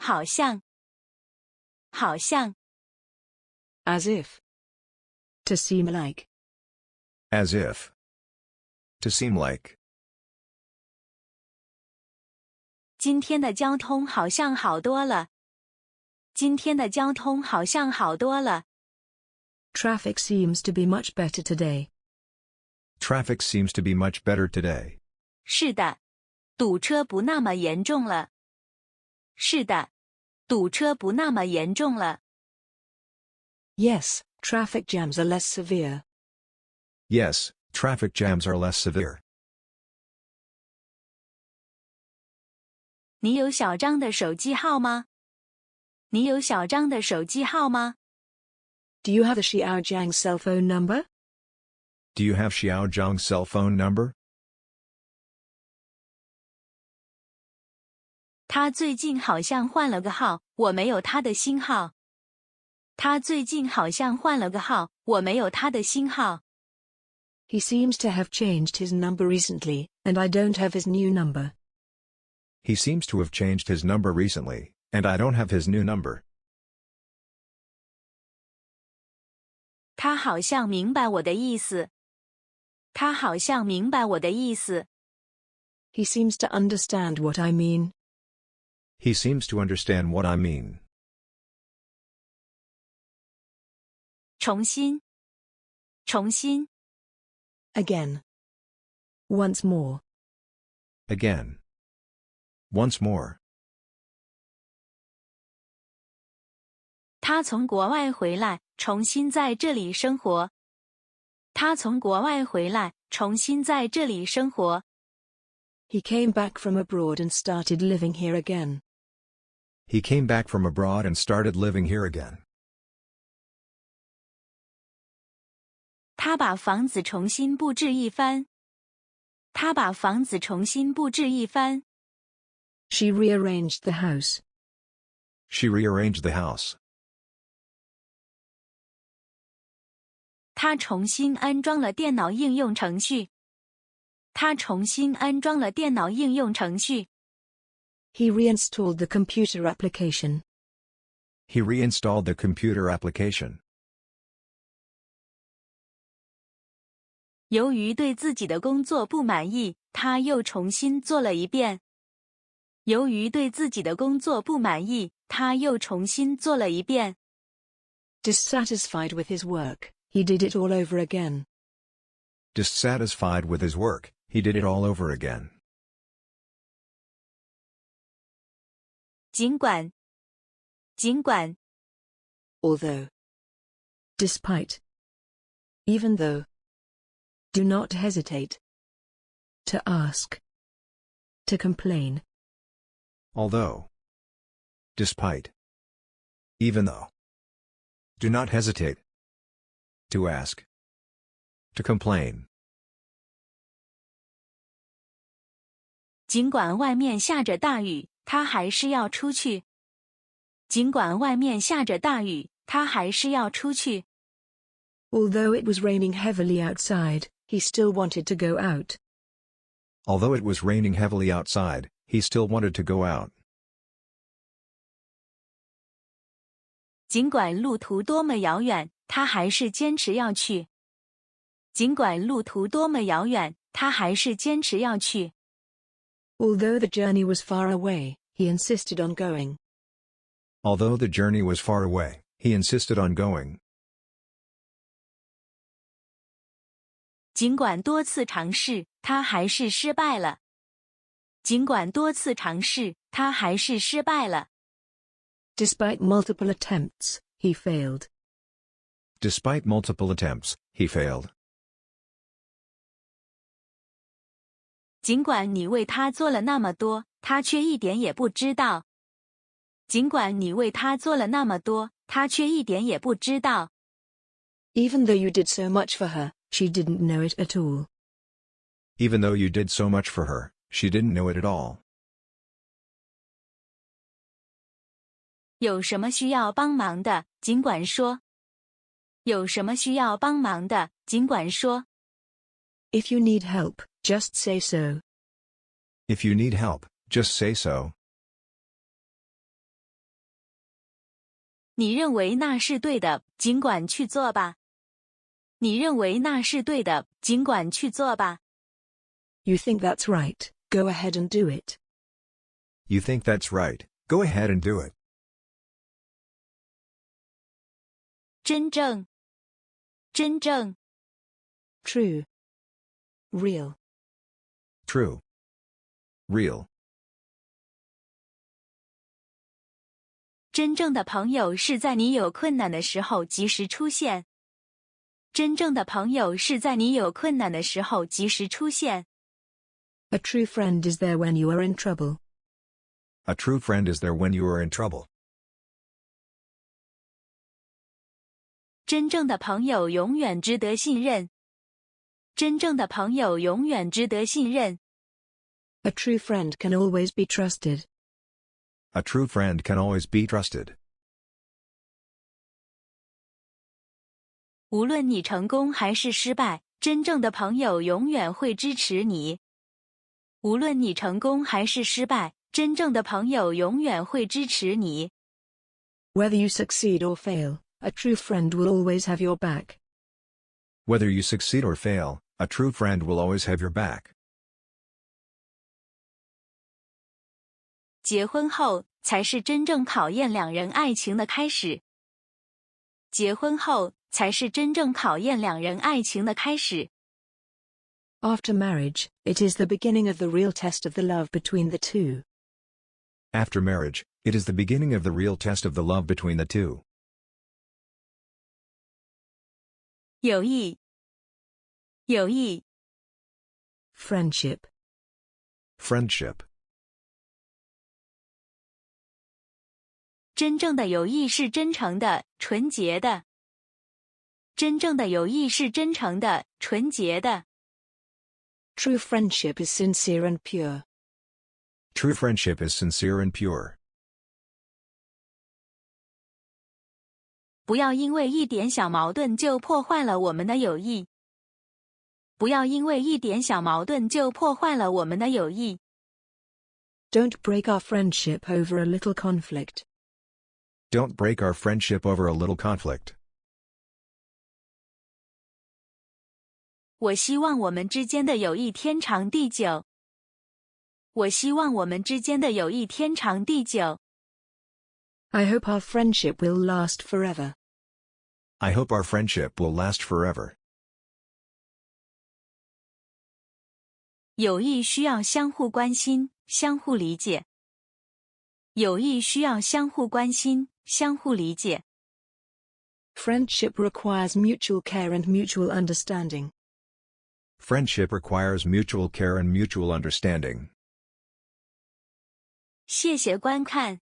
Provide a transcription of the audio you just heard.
好像，好像。As if. To seem like. As if. To seem like. 今天的交通好像好多了。今天的交通好像好多了。Traffic seems to be much better today. Traffic seems to be much better today. 是的，堵车不那么严重了。是的，堵车不那么严重了。Yes, traffic jams are less severe. Yes, traffic jams are less severe. 你有小张的手机号吗？你有小张的手机号吗？ Do you have the Xiaojiang's cell phone number? Do you have Xiao Zhang's cell phone number? 他最近好像换了个号，我没有他的新号。他最近好像换了个号，我没有他的新号。He seems to have changed his number recently, and I don't have his new number. He seems to have changed his number recently, and I don't have his new number. 他好像明白我的意思。他好像明白我的意思。He seems to understand what I mean. He seems to understand what I mean. 重新，重新。Again. Once more. Again. Once more. 他从国外回来，重新在这里生活。他从国外回来，重新在这里生活。He came back from abroad and started living here again. He came back from abroad and started living here again. 他把房子重新布置一番。他把房子重新布置一番。She rearranged the house. She rearranged the house. 他重新安装了电脑应用程序。他重新安装了电脑应用程序。He reinstalled the computer application. He reinstalled the computer application. 由于对自己的工作不满意，他又重新做了一遍。由于对自己的工作不满意，他又重新做了一遍。Dissatisfied with his work, he did it all over again. Dissatisfied with his work, he did it all over again. 尽管，尽管。Although. Despite. Even though. Do not hesitate. To ask. To complain. Although. Despite. Even though. Do not hesitate. To ask. To complain. 尽管外面下着大雨，他还是要出去。尽管外面下着大雨，他还是要出去。Although it was raining heavily outside, he still wanted to go out. Although it was raining heavily outside, he still wanted to go out. 尽管路途多么遥远，他还是坚持要去。尽管路途多么遥远，他还是坚持要去。Although the journey was far away, he insisted on going. Although the journey was far away, he insisted on going. 尽管多次尝试，他还是失败了。尽管多次尝试，他还是失败了。Despite multiple attempts, he failed. Despite multiple attempts, he failed. 尽管你为他做了那么多，他却一点也不知道。尽管你为他做了那么多，他却一点也不知道。Even though you did so much for her, she didn't know it at all. Even though you did so much for her, she didn't know it at all. 有什么需要帮忙的，尽管说。有什么需要帮忙的，尽管说。If you need help, just say so. If you need help, just say so. 你认为那是对的，尽管去做吧。你认为那是对的，尽管去做吧。You think that's right, go ahead and do it. You think that's right, go ahead and do it. 真正，真正。True. Real. True. Real. 真正的朋友是在你有困难的时候及时出现。真正的朋友是在你有困难的时候及时出现。A true friend is there when you are in trouble. A true friend is there when you are in trouble. 真正的朋友永远值得信任。真正的朋友永远值得信任。A true friend can always be trusted. A true friend can always be trusted. 无论你成功还是失败，真正的朋友永远会支持你。无论你成功还是失败，真正的朋友永远会支持你。Whether you succeed or fail, a true friend will always have your back. Whether you succeed or fail, a true friend will always have your back. 结婚后才是真正考验两人爱情的开始。结婚后才是真正考验两人爱情的开始。After marriage, it is the beginning of the real test of the love between the two. After marriage, it is the beginning of the real test of the love between the two. 友谊，友谊。Friendship. Friendship. 真正的友谊是真诚的、纯洁的。真正的友谊是真诚的、纯洁的。True friendship is sincere and pure. True friendship is sincere and pure. 不要因为一点小矛盾就破坏了我们的友谊。不要因为一点小矛盾就破坏了我们的友谊。Don't break our friendship over a little conflict. Don't break our friendship over a little conflict. 我希望我们之间的友谊天长地久。我希望我们之间的友谊天长地久。I hope our friendship will last forever. I hope our friendship will last forever. 友谊需要相互关心，相互理解。友谊需要相互关心，相互理解。Friendship requires mutual care and mutual understanding. Friendship requires mutual care and mutual understanding. 谢谢观看。